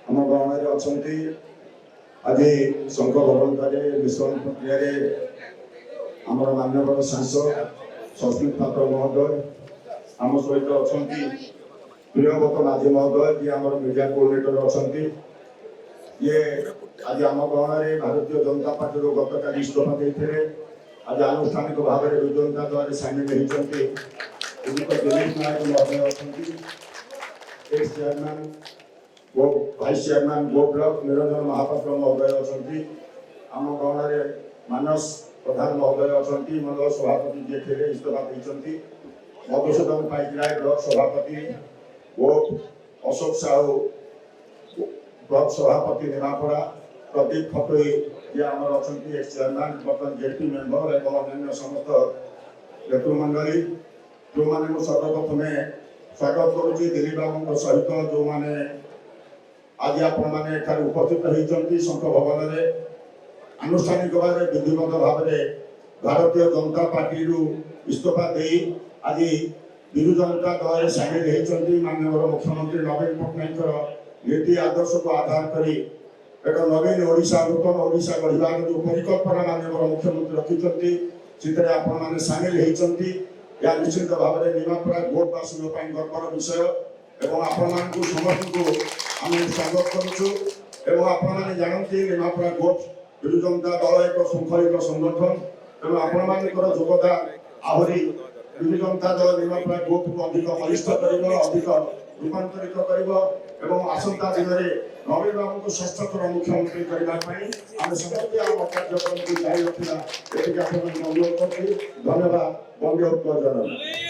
आम गणना अच्छा आज शंख भवनतारे मिश्रण प्रक्रिया आम मान्यवर सांसद सस्मित पात्र महोदय आम सहित अच्छा प्रियव्रत माझी महोदय जी आम मीडिया कोऑर्डिनेटर अच्छा ये आज आम गणना भारतीय जनता पार्टी गत काली इस्तीफा देते आज आनुष्ठानिक भाव में विजु जनता दल सामिल होती दिलीप नायक महोदय अच्छा एक्स चेयरमैन वो वाइस चेयरमैन गो ब्लॉक निरंजन महापात्र महोदय अच्छा आम गणना मानस प्रधान महोदय अच्छा मंडल सभापति जी थे इस्तीफा देते मधुसूदन पाइकराय ब्लॉक सभापति वो अशोक साहू ब्लॉक सभापति निमापड़ा प्रदीप खटोई ये आम अच्छा एक्स चेयरमैन बर्तमान जेपी मेम्बर और अन्य समस्त नेतृमंडली जो मैंने सर्वप्रथम स्वागत करुच्ची दिलीप बाबू सहित जो मैंने आज आप उपस्थित होती शंख भवन में आनुष्ठानिक भाव विधिवत भाव भारतीय जनता पार्टी इस्तीफा दे आज विजु जनता दल सामिल होती माननीय मुख्यमंत्री नवीन पट्टनायक नीति आदर्श को आधार कर एक नवीन ओडिशा नूतन ओडिशा गढ़ार जो परिकल्पना माननीय मुख्यमंत्री रखिंट से आपने सामिल होती या निश्चित भाव में निमापड़ा गोटवासी गर्वर विषय एवं आपण समस्त को आम स्वागत करुचु आपण जानते निमापड़ा गोट विजु जनता दल एक श्रृंखलित संगठन तेणु आपण योगदान आहरी विजु जनता दल निमापड़ा गोट को अधिक बलिष्ठ कर अधिक रूपांतरित कर आसंता दिन में नवीन बाबू को षष्ठथर मुख्यमंत्री करने आम समस्त आम कार्यक्रम को जारी रखा अनुरोध कर धन्यवाद बंदे उत्तर